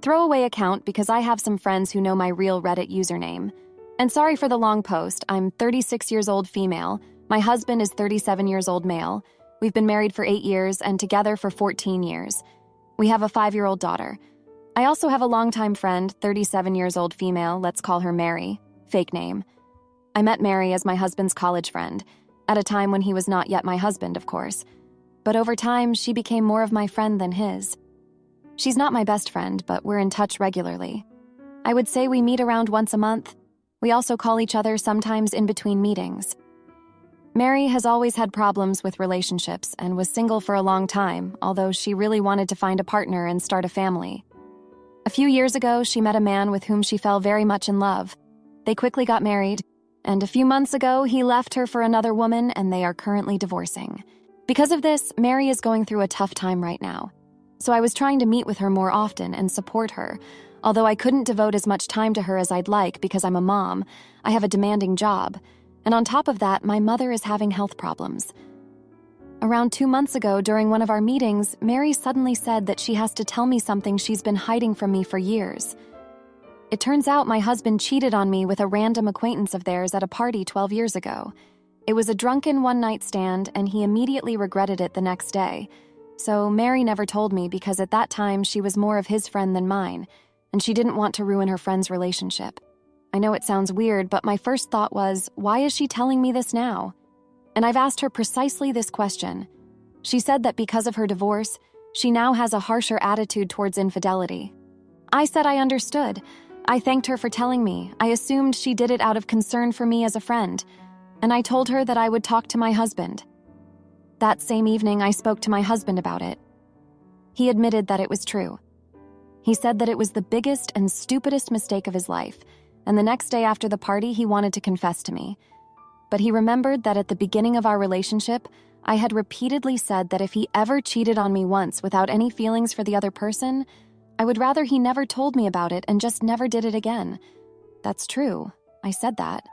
Throwaway account because I have some friends who know my real Reddit username. And sorry for the long post, I'm 36 years old female. My husband is 37 years old male. We've been married for 8 years and together for 14 years. We have a 5-year-old daughter. I also have a longtime friend, 37 years old female, let's call her Mary, fake name. I met Mary as my husband's college friend, at a time when he was not yet my husband, of course. But over time, she became more of my friend than his. She's not my best friend, but we're in touch regularly. I would say we meet around once a month. We also call each other sometimes in between meetings. Mary has always had problems with relationships and was single for a long time, although she really wanted to find a partner and start a family. A few years ago, she met a man with whom she fell very much in love. They quickly got married, and a few months ago, he left her for another woman, and they are currently divorcing. Because of this, Mary is going through a tough time right now. So I was trying to meet with her more often and support her, although I couldn't devote as much time to her as I'd like because I'm a mom. I have a demanding job. And on top of that, my mother is having health problems. Around 2 months ago, during one of our meetings, Mary suddenly said that she has to tell me something she's been hiding from me for years. It turns out my husband cheated on me with a random acquaintance of theirs at a party 12 years ago. It was a drunken one-night stand, and he immediately regretted it the next day. So Mary never told me because at that time she was more of his friend than mine, and she didn't want to ruin her friend's relationship. I know it sounds weird, but my first thought was, why is she telling me this now? And I've asked her precisely this question. She said that because of her divorce, she now has a harsher attitude towards infidelity. I said I understood. I thanked her for telling me. I assumed she did it out of concern for me as a friend, and I told her that I would talk to my husband. That same evening, I spoke to my husband about it. He admitted that it was true. He said that it was the biggest and stupidest mistake of his life, and the next day after the party, he wanted to confess to me. But he remembered that at the beginning of our relationship, I had repeatedly said that if he ever cheated on me once without any feelings for the other person, I would rather he never told me about it and just never did it again. That's true. I said that.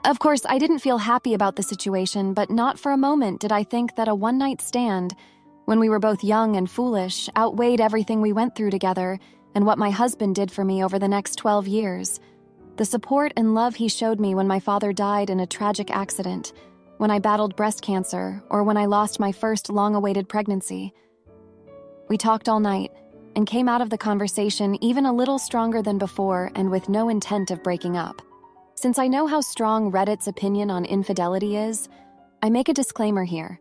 Of course, I didn't feel happy about the situation, but not for a moment did I think that a one-night stand, when we were both young and foolish, outweighed everything we went through together and what my husband did for me over the next 12 years. The support and love he showed me when my father died in a tragic accident, when I battled breast cancer, or when I lost my first long-awaited pregnancy. We talked all night and came out of the conversation even a little stronger than before and with no intent of breaking up. Since I know how strong Reddit's opinion on infidelity is, I make a disclaimer here.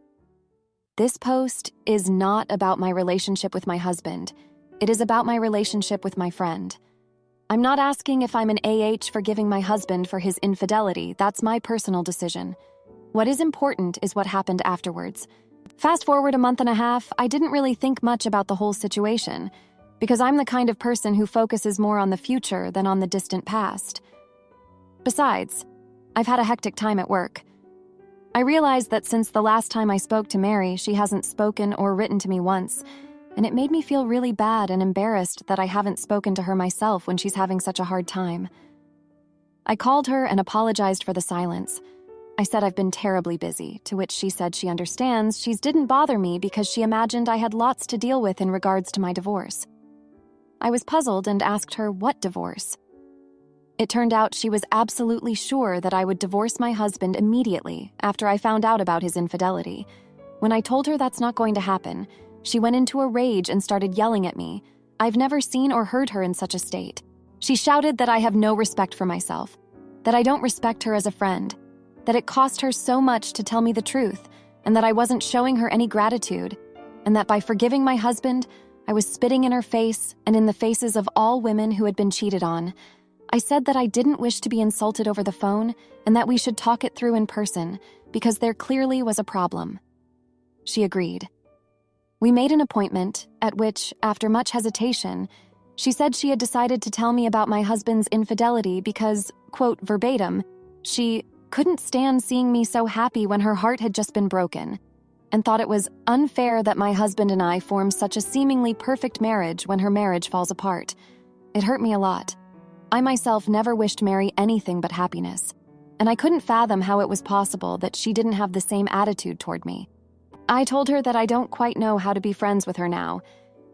This post is not about my relationship with my husband. It is about my relationship with my friend. I'm not asking if I'm an AH for giving my husband for his infidelity. That's my personal decision. What is important is what happened afterwards. Fast forward a month and a half, I didn't really think much about the whole situation, because I'm the kind of person who focuses more on the future than on the distant past. Besides, I've had a hectic time at work. I realized that since the last time I spoke to Mary, she hasn't spoken or written to me once, and it made me feel really bad and embarrassed that I haven't spoken to her myself when she's having such a hard time. I called her and apologized for the silence. I said I've been terribly busy, to which she said she understands. She didn't bother me because she imagined I had lots to deal with in regards to my divorce. I was puzzled and asked her what divorce. It turned out she was absolutely sure that I would divorce my husband immediately after I found out about his infidelity. When I told her that's not going to happen, she went into a rage and started yelling at me. I've never seen or heard her in such a state. She shouted that I have no respect for myself, that I don't respect her as a friend, that it cost her so much to tell me the truth, and that I wasn't showing her any gratitude, and that by forgiving my husband, I was spitting in her face and in the faces of all women who had been cheated on. I said that I didn't wish to be insulted over the phone and that we should talk it through in person because there clearly was a problem. She agreed. We made an appointment at which, after much hesitation, she said she had decided to tell me about my husband's infidelity because, quote, verbatim, she couldn't stand seeing me so happy when her heart had just been broken, and thought it was unfair that my husband and I formed such a seemingly perfect marriage when her marriage falls apart. It hurt me a lot. I myself never wished Mary anything but happiness, and I couldn't fathom how it was possible that she didn't have the same attitude toward me. I told her that I don't quite know how to be friends with her now,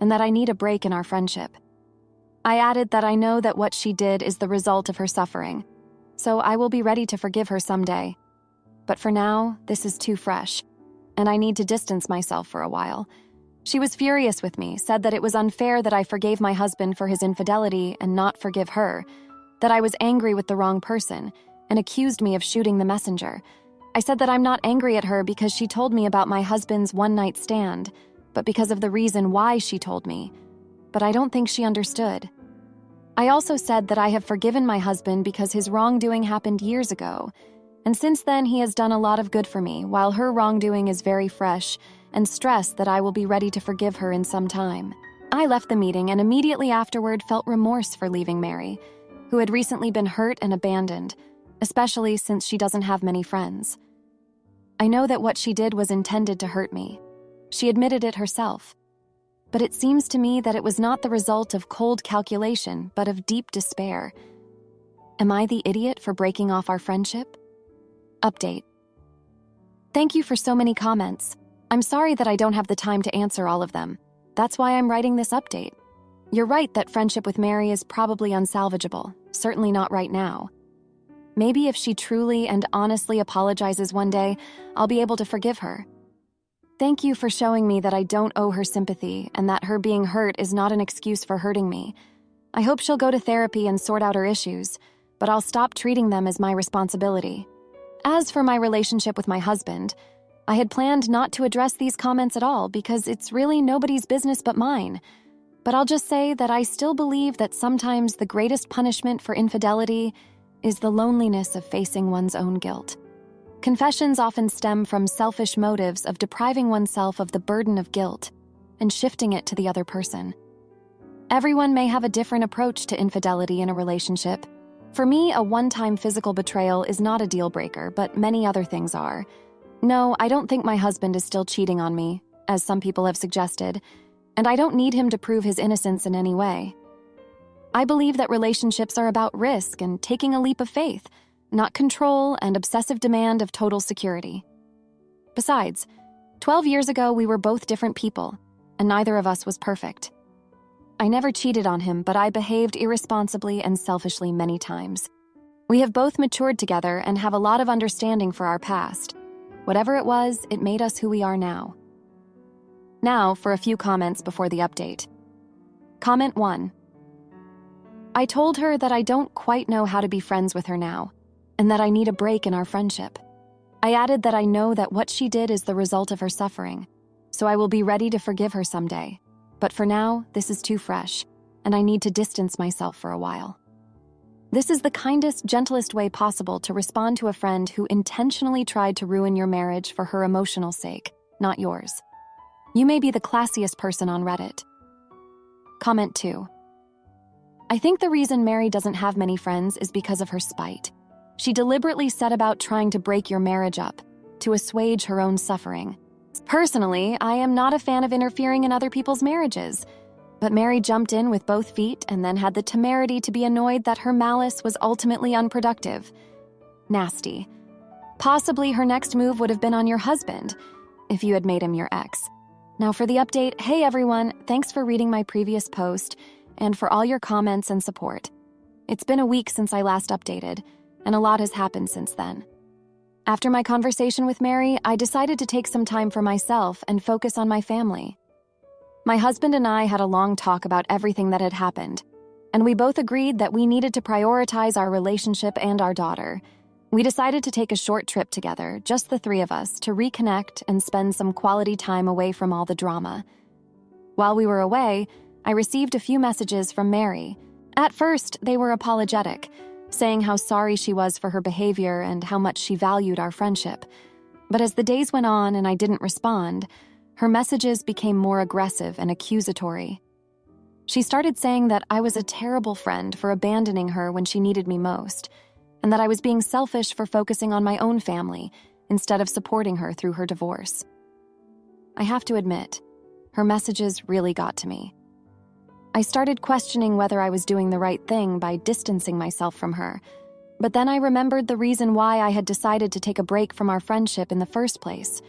and that I need a break in our friendship. I added that I know that what she did is the result of her suffering, so I will be ready to forgive her someday. But for now, this is too fresh, and I need to distance myself for a while. She was furious with me, said that it was unfair that I forgave my husband for his infidelity and not forgive her, that I was angry with the wrong person, and accused me of shooting the messenger. I said that I'm not angry at her because she told me about my husband's one-night stand, but because of the reason why she told me. But I don't think she understood. I also said that I have forgiven my husband because his wrongdoing happened years ago, and since then he has done a lot of good for me, while her wrongdoing is very fresh, and stressed that I will be ready to forgive her in some time. I left the meeting and immediately afterward felt remorse for leaving Mary, who had recently been hurt and abandoned, especially since she doesn't have many friends. I know that what she did was intended to hurt me. She admitted it herself. But it seems to me that it was not the result of cold calculation, but of deep despair. Am I the idiot for breaking off our friendship? Update. Thank you for so many comments. I'm sorry that I don't have the time to answer all of them. That's why I'm writing this update. You're right that friendship with Mary is probably unsalvageable, certainly not right now. Maybe if she truly and honestly apologizes one day, I'll be able to forgive her. Thank you for showing me that I don't owe her sympathy and that her being hurt is not an excuse for hurting me. I hope she'll go to therapy and sort out her issues, but I'll stop treating them as my responsibility. As for my relationship with my husband, I had planned not to address these comments at all because it's really nobody's business but mine. But I'll just say that I still believe that sometimes the greatest punishment for infidelity is the loneliness of facing one's own guilt. Confessions often stem from selfish motives of depriving oneself of the burden of guilt and shifting it to the other person. Everyone may have a different approach to infidelity in a relationship. For me, a one-time physical betrayal is not a deal breaker, but many other things are. No, I don't think my husband is still cheating on me, as some people have suggested, and I don't need him to prove his innocence in any way. I believe that relationships are about risk and taking a leap of faith, not control and obsessive demand of total security. Besides, 12 years ago we were both different people, and neither of us was perfect. I never cheated on him, but I behaved irresponsibly and selfishly many times. We have both matured together and have a lot of understanding for our past. Whatever it was, it made us who we are now. Now for a few comments before the update. Comment 1. I told her that I don't quite know how to be friends with her now, and that I need a break in our friendship. I added that I know that what she did is the result of her suffering, so I will be ready to forgive her someday. But for now, this is too fresh, and I need to distance myself for a while. This is the kindest, gentlest way possible to respond to a friend who intentionally tried to ruin your marriage for her emotional sake, not yours. You may be the classiest person on Reddit. Comment 2. I think the reason Mary doesn't have many friends is because of her spite. She deliberately set about trying to break your marriage up, to assuage her own suffering. Personally, I am not a fan of interfering in other people's marriages, but Mary jumped in with both feet and then had the temerity to be annoyed that her malice was ultimately unproductive. Nasty. Possibly her next move would have been on your husband, if you had made him your ex. Now for the update, hey everyone, thanks for reading my previous post and for all your comments and support. It's been a week since I last updated, and a lot has happened since then. After my conversation with Mary, I decided to take some time for myself and focus on my family. My husband and I had a long talk about everything that had happened, and we both agreed that we needed to prioritize our relationship and our daughter. We decided to take a short trip together, just the three of us, to reconnect and spend some quality time away from all the drama. While we were away, I received a few messages from Mary. At first, they were apologetic, saying how sorry she was for her behavior and how much she valued our friendship. But as the days went on and I didn't respond, her messages became more aggressive and accusatory. She started saying that I was a terrible friend for abandoning her when she needed me most, and that I was being selfish for focusing on my own family instead of supporting her through her divorce. I have to admit, her messages really got to me. I started questioning whether I was doing the right thing by distancing myself from her, but then I remembered the reason why I had decided to take a break from our friendship in the first place.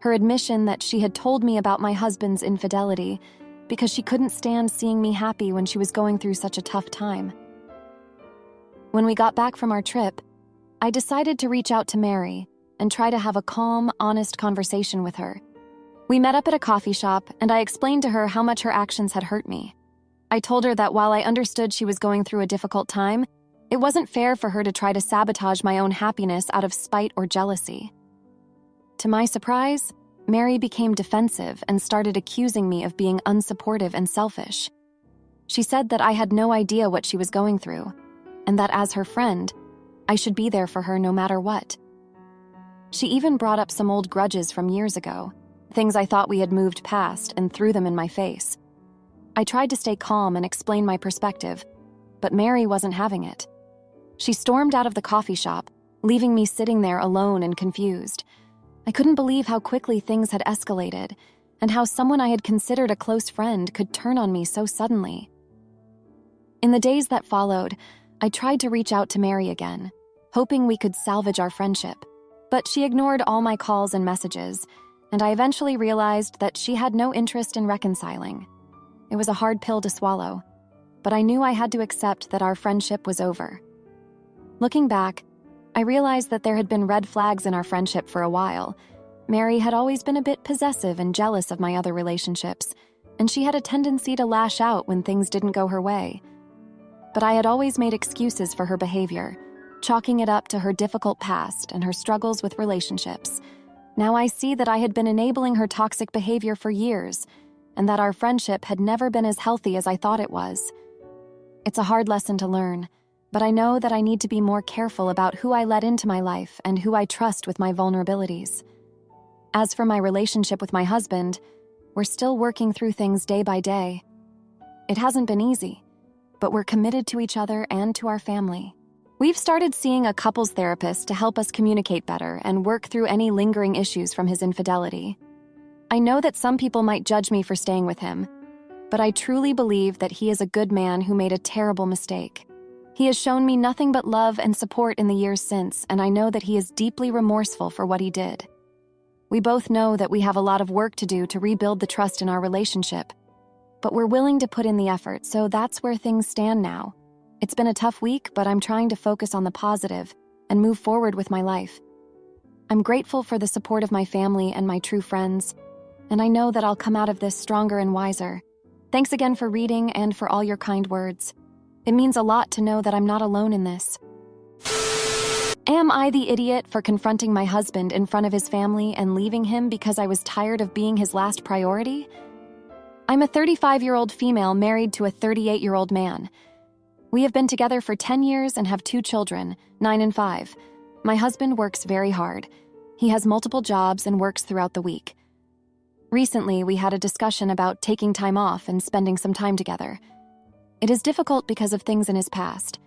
Her admission that she had told me about my husband's infidelity because she couldn't stand seeing me happy when she was going through such a tough time. When we got back from our trip, I decided to reach out to Mary and try to have a calm, honest conversation with her. We met up at a coffee shop, and I explained to her how much her actions had hurt me. I told her that while I understood she was going through a difficult time, it wasn't fair for her to try to sabotage my own happiness out of spite or jealousy. To my surprise, Mary became defensive and started accusing me of being unsupportive and selfish. She said that I had no idea what she was going through, and that as her friend, I should be there for her no matter what. She even brought up some old grudges from years ago, things I thought we had moved past, and threw them in my face. I tried to stay calm and explain my perspective, but Mary wasn't having it. She stormed out of the coffee shop, leaving me sitting there alone and confused. I couldn't believe how quickly things had escalated, and how someone I had considered a close friend could turn on me so suddenly. In the days that followed, I tried to reach out to Mary again, hoping we could salvage our friendship, but she ignored all my calls and messages, and I eventually realized that she had no interest in reconciling. It was a hard pill to swallow, but I knew I had to accept that our friendship was over. Looking back, I realized that there had been red flags in our friendship for a while. Mary had always been a bit possessive and jealous of my other relationships, and she had a tendency to lash out when things didn't go her way. But I had always made excuses for her behavior, chalking it up to her difficult past and her struggles with relationships. Now I see that I had been enabling her toxic behavior for years, and that our friendship had never been as healthy as I thought it was. It's a hard lesson to learn, but I know that I need to be more careful about who I let into my life and who I trust with my vulnerabilities. As for my relationship with my husband, we're still working through things day by day. It hasn't been easy, but we're committed to each other and to our family. We've started seeing a couples therapist to help us communicate better and work through any lingering issues from his infidelity. I know that some people might judge me for staying with him, but I truly believe that he is a good man who made a terrible mistake. He has shown me nothing but love and support in the years since, and I know that he is deeply remorseful for what he did. We both know that we have a lot of work to do to rebuild the trust in our relationship, but we're willing to put in the effort, so that's where things stand now. It's been a tough week, but I'm trying to focus on the positive and move forward with my life. I'm grateful for the support of my family and my true friends, and I know that I'll come out of this stronger and wiser. Thanks again for reading and for all your kind words. It means a lot to know that I'm not alone in this. Am I the idiot for confronting my husband in front of his family and leaving him because I was tired of being his last priority? I'm a 35-year-old female married to a 38-year-old man. We have been together for 10 years and have 2 children, 9 and 5. My husband works very hard. He has multiple jobs and works throughout the week. Recently, we had a discussion about taking time off and spending some time together. It is difficult because of things in his past.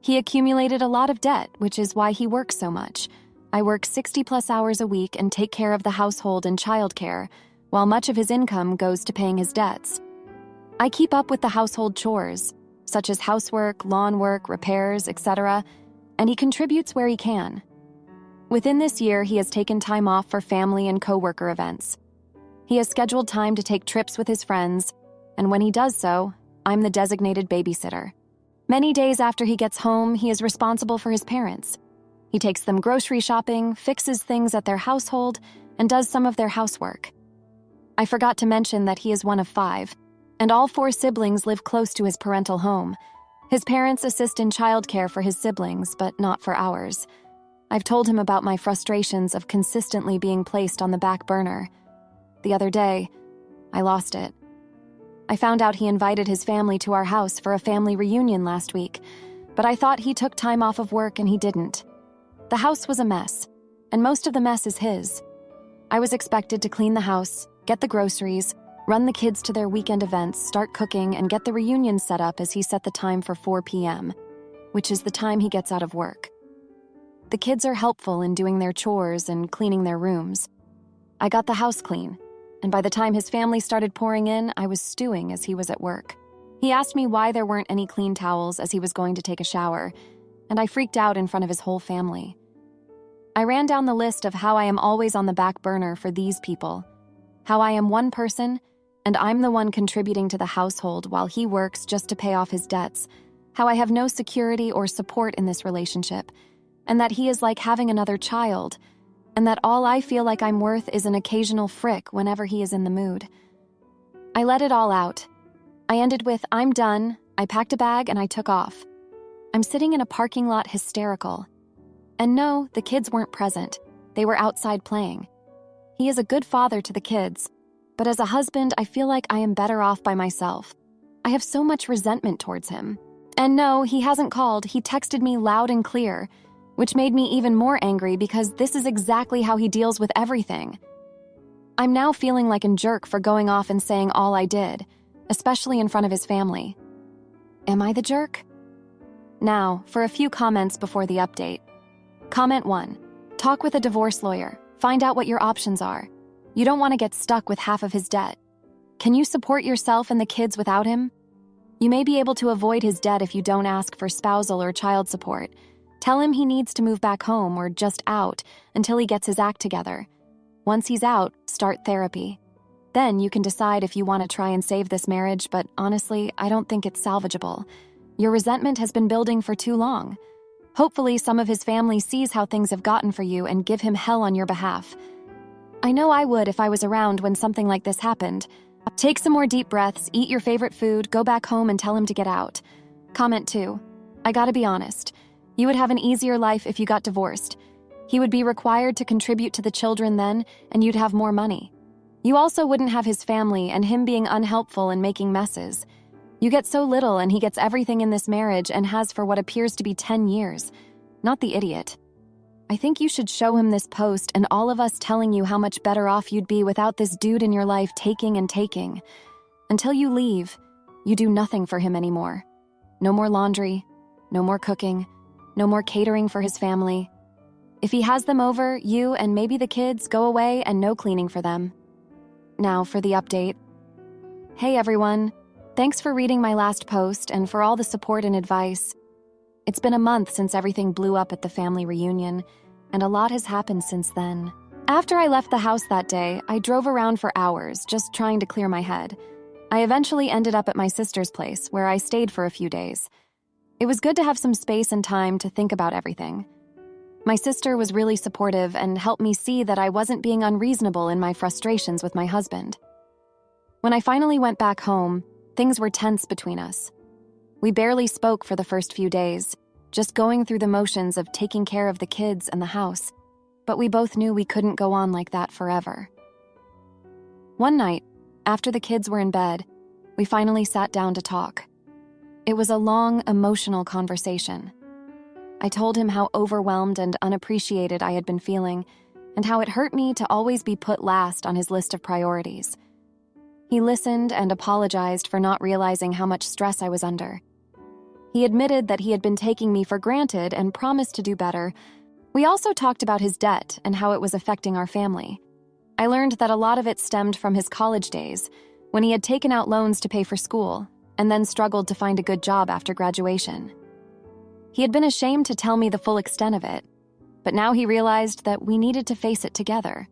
He accumulated a lot of debt, which is why he works so much. I work 60+ hours a week and take care of the household and childcare, while much of his income goes to paying his debts. I keep up with the household chores, such as housework, lawn work, repairs, etc., and he contributes where he can. Within this year, he has taken time off for family and coworker events. He has scheduled time to take trips with his friends, and when he does so, I'm the designated babysitter. Many days after he gets home, he is responsible for his parents. He takes them grocery shopping, fixes things at their household, and does some of their housework. I forgot to mention that he is one of 5, and all 4 siblings live close to his parental home. His parents assist in childcare for his siblings, but not for ours. I've told him about my frustrations of consistently being placed on the back burner. The other day, I lost it. I found out he invited his family to our house for a family reunion last week, but I thought he took time off of work and he didn't. The house was a mess, and most of the mess is his. I was expected to clean the house, get the groceries, run the kids to their weekend events, start cooking, and get the reunion set up as he set the time for 4 p.m., which is the time he gets out of work. The kids are helpful in doing their chores and cleaning their rooms. I got the house clean, and by the time his family started pouring in, I was stewing as he was at work. He asked me why there weren't any clean towels as he was going to take a shower, and I freaked out in front of his whole family. I ran down the list of how I am always on the back burner for these people, how I am one person and I'm the one contributing to the household while he works just to pay off his debts, how I have no security or support in this relationship, and that he is like having another child, and that all I feel like I'm worth is an occasional frick whenever he is in the mood. I let it all out. I ended with, "I'm done," I packed a bag and I took off. I'm sitting in a parking lot hysterical. And no, the kids weren't present. They were outside playing. He is a good father to the kids, but as a husband, I feel like I am better off by myself. I have so much resentment towards him. And no, he hasn't called, he texted me loud and clear, which made me even more angry because this is exactly how he deals with everything. I'm now feeling like a jerk for going off and saying all I did, especially in front of his family. Am I the jerk? Now, for a few comments before the update. Comment 1. Talk with a divorce lawyer. Find out what your options are. You don't want to get stuck with half of his debt. Can you support yourself and the kids without him? You may be able to avoid his debt if you don't ask for spousal or child support. Tell him he needs to move back home or just out until he gets his act together. Once he's out, start therapy. Then you can decide if you want to try and save this marriage, but honestly, I don't think it's salvageable. Your resentment has been building for too long. Hopefully, some of his family sees how things have gotten for you and give him hell on your behalf. I know I would if I was around when something like this happened. Take some more deep breaths, eat your favorite food, go back home and tell him to get out. Comment 2. I gotta be honest. You would have an easier life if you got divorced. He would be required to contribute to the children then, and you'd have more money. You also wouldn't have his family and him being unhelpful and making messes. You get so little and he gets everything in this marriage and has for what appears to be 10 years. Not the idiot. I think you should show him this post and all of us telling you how much better off you'd be without this dude in your life taking and taking. Until you leave, you do nothing for him anymore. No more laundry, no more cooking, no more catering for his family. If he has them over, you and maybe the kids go away and no cleaning for them. Now for the update. Hey everyone. Thanks for reading my last post and for all the support and advice. It's been a month since everything blew up at the family reunion, and a lot has happened since then. After I left the house that day, I drove around for hours, just trying to clear my head. I eventually ended up at my sister's place, where I stayed for a few days. It was good to have some space and time to think about everything. My sister was really supportive and helped me see that I wasn't being unreasonable in my frustrations with my husband. When I finally went back home, things were tense between us. We barely spoke for the first few days, just going through the motions of taking care of the kids and the house, but we both knew we couldn't go on like that forever. One night, after the kids were in bed, we finally sat down to talk. It was a long, emotional conversation. I told him how overwhelmed and unappreciated I had been feeling, and how it hurt me to always be put last on his list of priorities. He listened and apologized for not realizing how much stress I was under. He admitted that he had been taking me for granted and promised to do better. We also talked about his debt and how it was affecting our family. I learned that a lot of it stemmed from his college days, when he had taken out loans to pay for school, and then struggled to find a good job after graduation. He had been ashamed to tell me the full extent of it, but now he realized that we needed to face it together.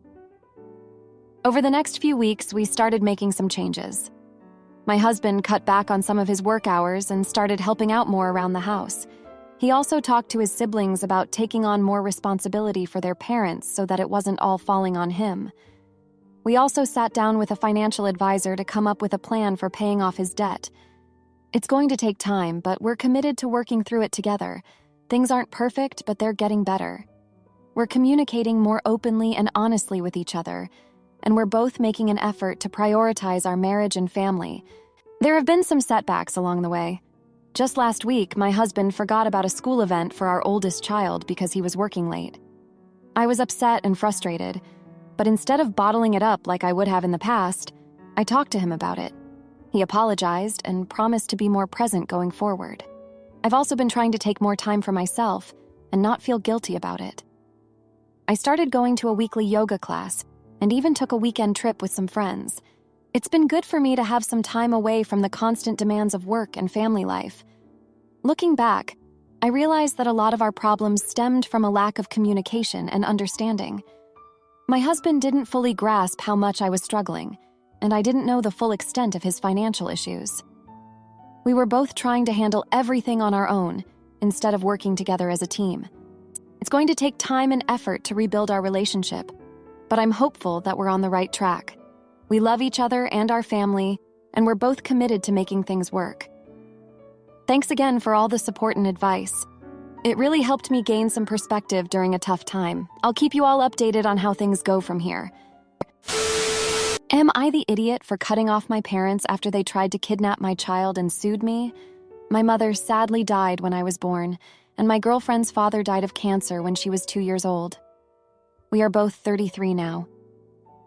Over the next few weeks, we started making some changes. My husband cut back on some of his work hours and started helping out more around the house. He also talked to his siblings about taking on more responsibility for their parents so that it wasn't all falling on him. We also sat down with a financial advisor to come up with a plan for paying off his debt. It's going to take time, but we're committed to working through it together. Things aren't perfect, but they're getting better. We're communicating more openly and honestly with each other, and we're both making an effort to prioritize our marriage and family. There have been some setbacks along the way. Just last week, my husband forgot about a school event for our oldest child because he was working late. I was upset and frustrated, but instead of bottling it up like I would have in the past, I talked to him about it. He apologized and promised to be more present going forward. I've also been trying to take more time for myself and not feel guilty about it. I started going to a weekly yoga class and even took a weekend trip with some friends. It's been good for me to have some time away from the constant demands of work and family life. Looking back, I realized that a lot of our problems stemmed from a lack of communication and understanding. My husband didn't fully grasp how much I was struggling. and I didn't know the full extent of his financial issues. We were both trying to handle everything on our own instead of working together as a team. It's going to take time and effort to rebuild our relationship, but I'm hopeful that we're on the right track. We love each other and our family, and we're both committed to making things work. Thanks again for all the support and advice. It really helped me gain some perspective during a tough time. I'll keep you all updated on how things go from here. Am I the idiot for cutting off my parents after they tried to kidnap my child and sued me? My mother sadly died when I was born, and my girlfriend's father died of cancer when she was 2 years old. We are both 33 now.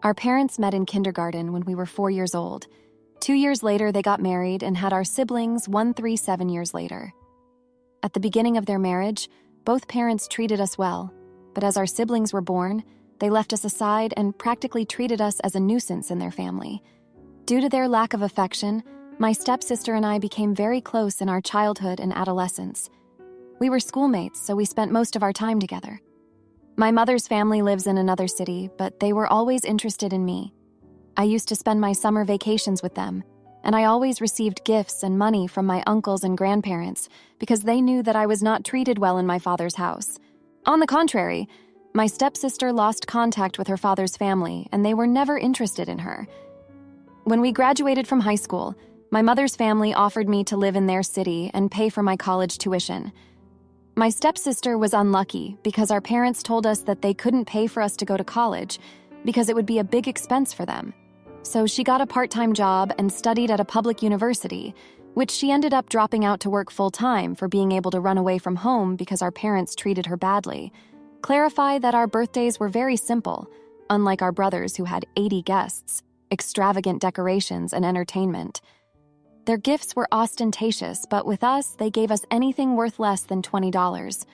Our parents met in kindergarten when we were 4 years old. 2 years later, they got married and had our siblings 7 years later. At the beginning of their marriage, both parents treated us well, but as our siblings were born, they left us aside and practically treated us as a nuisance in their family. Due to their lack of affection, my stepsister and I became very close in our childhood and adolescence. We were schoolmates, so we spent most of our time together. My mother's family lives in another city, but they were always interested in me. I used to spend my summer vacations with them, and I always received gifts and money from my uncles and grandparents because they knew that I was not treated well in my father's house. On the contrary, my stepsister lost contact with her father's family, and they were never interested in her. When we graduated from high school, my mother's family offered me to live in their city and pay for my college tuition. My stepsister was unlucky because our parents told us that they couldn't pay for us to go to college because it would be a big expense for them. So she got a part-time job and studied at a public university, which she ended up dropping out to work full-time for being able to run away from home because our parents treated her badly. Clarify that our birthdays were very simple, unlike our brothers who had 80 guests, extravagant decorations, and entertainment. Their gifts were ostentatious, but with us, they gave us anything worth less than $20.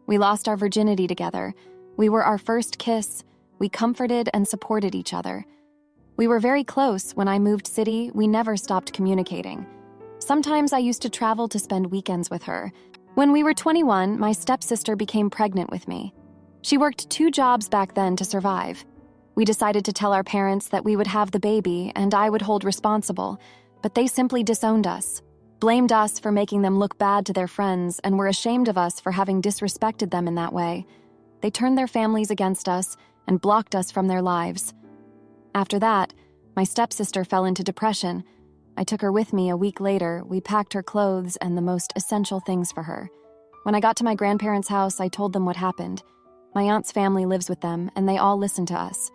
We lost our virginity together. We were our first kiss. We comforted and supported each other. We were very close. When I moved city, we never stopped communicating. Sometimes I used to travel to spend weekends with her. When we were 21, my stepsister became pregnant with me. She worked 2 jobs back then to survive. We decided to tell our parents that we would have the baby and I would hold responsible, but they simply disowned us, blamed us for making them look bad to their friends, and were ashamed of us for having disrespected them in that way. They turned their families against us and blocked us from their lives. After that, my stepsister fell into depression. I took her with me a week later. We packed her clothes and the most essential things for her. When I got to my grandparents' house, I told them what happened. My aunt's family lives with them, and they all listened to us.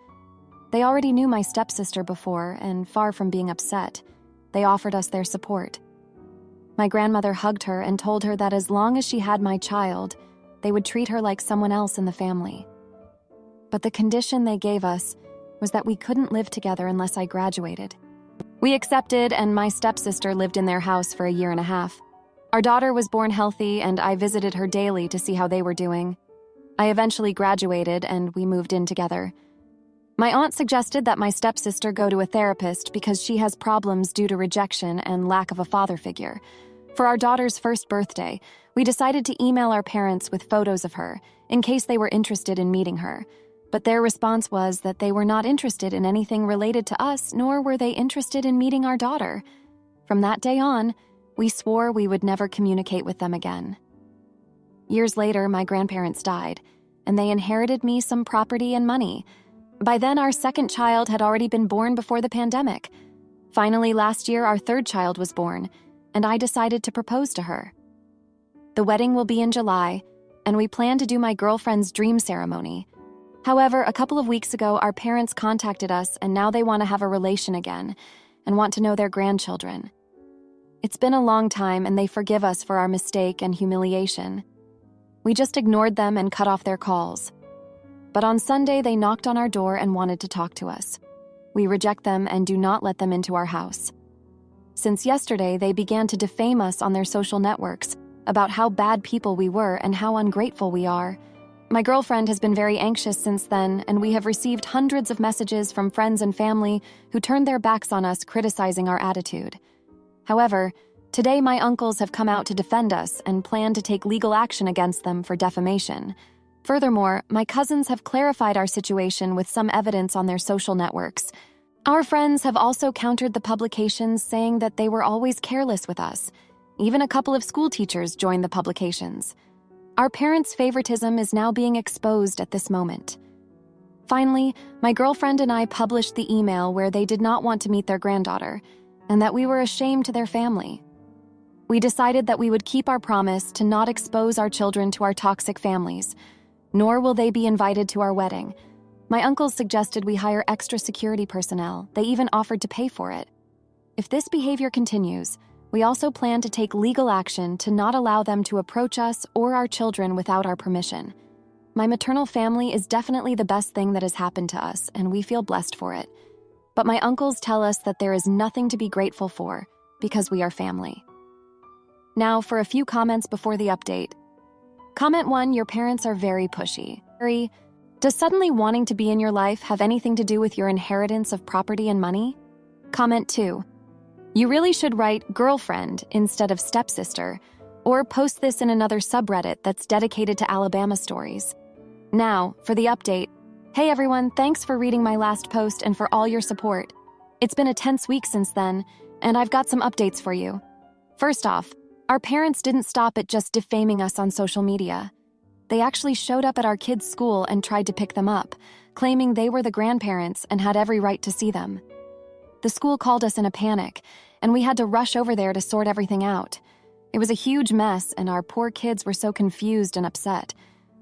They already knew my stepsister before, and far from being upset, they offered us their support. My grandmother hugged her and told her that as long as she had my child, they would treat her like someone else in the family. But the condition they gave us was that we couldn't live together unless I graduated. We accepted, and my stepsister lived in their house for 1.5 years. Our daughter was born healthy, and I visited her daily to see how they were doing. I eventually graduated, and we moved in together. My aunt suggested that my stepsister go to a therapist because she has problems due to rejection and lack of a father figure. For our daughter's first birthday, we decided to email our parents with photos of her, in case they were interested in meeting her. But their response was that they were not interested in anything related to us, nor were they interested in meeting our daughter. From that day on, we swore we would never communicate with them again. Years later, my grandparents died, and they inherited me some property and money. By then, our second child had already been born before the pandemic. Finally, last year, our third child was born, and I decided to propose to her. The wedding will be in July, and we plan to do my girlfriend's dream ceremony. However, a couple of weeks ago, our parents contacted us, and now they want to have a relation again and want to know their grandchildren. It's been a long time, and they forgive us for our mistake and humiliation. We just ignored them and cut off their calls. But on Sunday, they knocked on our door and wanted to talk to us. We reject them and do not let them into our house. Since yesterday, they began to defame us on their social networks about how bad people we were and how ungrateful we are. My girlfriend has been very anxious since then, and we have received hundreds of messages from friends and family who turned their backs on us, criticizing our attitude. However, today my uncles have come out to defend us and plan to take legal action against them for defamation. Furthermore, my cousins have clarified our situation with some evidence on their social networks. Our friends have also countered the publications, saying that they were always careless with us. Even a couple of school teachers joined the publications. Our parents' favoritism is now being exposed at this moment. Finally, my girlfriend and I published the email where they did not want to meet their granddaughter, and that we were ashamed to their family. We decided that we would keep our promise to not expose our children to our toxic families, nor will they be invited to our wedding. My uncles suggested we hire extra security personnel. They even offered to pay for it. If this behavior continues, we also plan to take legal action to not allow them to approach us or our children without our permission. My maternal family is definitely the best thing that has happened to us, and we feel blessed for it. But my uncles tell us that there is nothing to be grateful for because we are family. Now for a few comments before the update. Comment 1, your parents are very pushy. Does suddenly wanting to be in your life have anything to do with your inheritance of property and money? Comment 2, you really should write girlfriend instead of stepsister, or post this in another subreddit that's dedicated to Alabama stories. Now, for the update. Hey everyone, thanks for reading my last post and for all your support. It's been a tense week since then, and I've got some updates for you. First off, our parents didn't stop at just defaming us on social media. They actually showed up at our kids' school and tried to pick them up, claiming they were the grandparents and had every right to see them. The school called us in a panic, and we had to rush over there to sort everything out. It was a huge mess, and our poor kids were so confused and upset.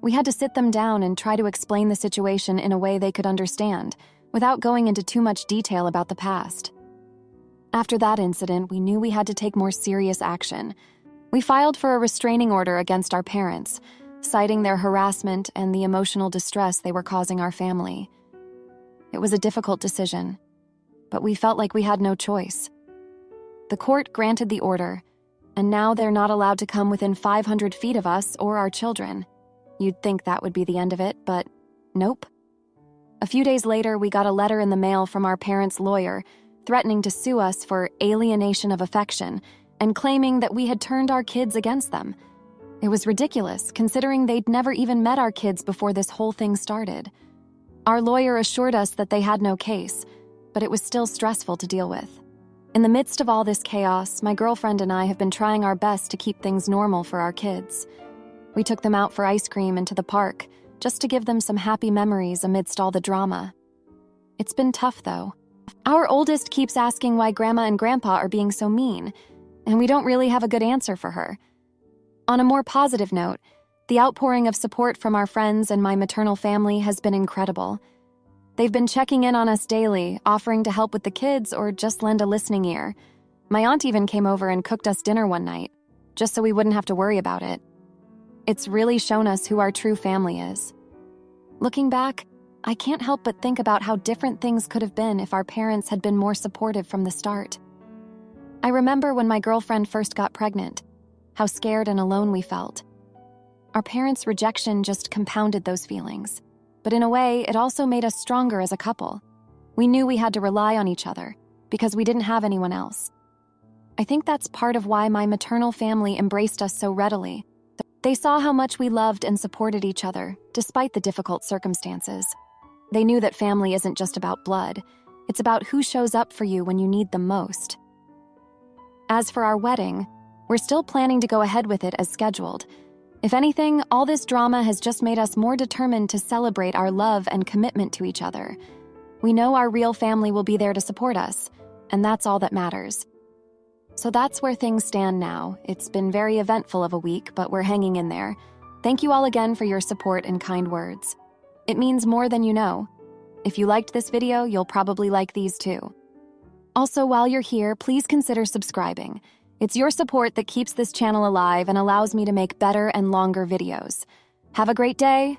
We had to sit them down and try to explain the situation in a way they could understand, without going into too much detail about the past. After that incident, we knew we had to take more serious action. We filed for a restraining order against our parents, citing their harassment and the emotional distress they were causing our family. It was a difficult decision, but we felt like we had no choice. The court granted the order, and now they're not allowed to come within 500 feet of us or our children. You'd think that would be the end of it, but nope. A few days later, we got a letter in the mail from our parents' lawyer threatening to sue us for alienation of affection and claiming that we had turned our kids against them. It was ridiculous, considering they'd never even met our kids before this whole thing started. Our lawyer assured us that they had no case, but it was still stressful to deal with. In the midst of all this chaos, my girlfriend and I have been trying our best to keep things normal for our kids. We took them out for ice cream and to the park, just to give them some happy memories amidst all the drama. It's been tough, though. Our oldest keeps asking why Grandma and Grandpa are being so mean, and we don't really have a good answer for her. On a more positive note, the outpouring of support from our friends and my maternal family has been incredible. They've been checking in on us daily, offering to help with the kids or just lend a listening ear. My aunt even came over and cooked us dinner one night, just so we wouldn't have to worry about it. It's really shown us who our true family is. Looking back, I can't help but think about how different things could have been if our parents had been more supportive from the start. I remember when my girlfriend first got pregnant, how scared and alone we felt. Our parents' rejection just compounded those feelings, but in a way, it also made us stronger as a couple. We knew we had to rely on each other because we didn't have anyone else. I think that's part of why my maternal family embraced us so readily. They saw how much we loved and supported each other, despite the difficult circumstances. They knew that family isn't just about blood. It's about who shows up for you when you need them most. As for our wedding, we're still planning to go ahead with it as scheduled. If anything, all this drama has just made us more determined to celebrate our love and commitment to each other. We know our real family will be there to support us, and that's all that matters. So that's where things stand now. It's been very eventful of a week, but we're hanging in there. Thank you all again for your support and kind words. It means more than you know. If you liked this video, you'll probably like these too. Also, while you're here, please consider subscribing. It's your support that keeps this channel alive and allows me to make better and longer videos. Have a great day.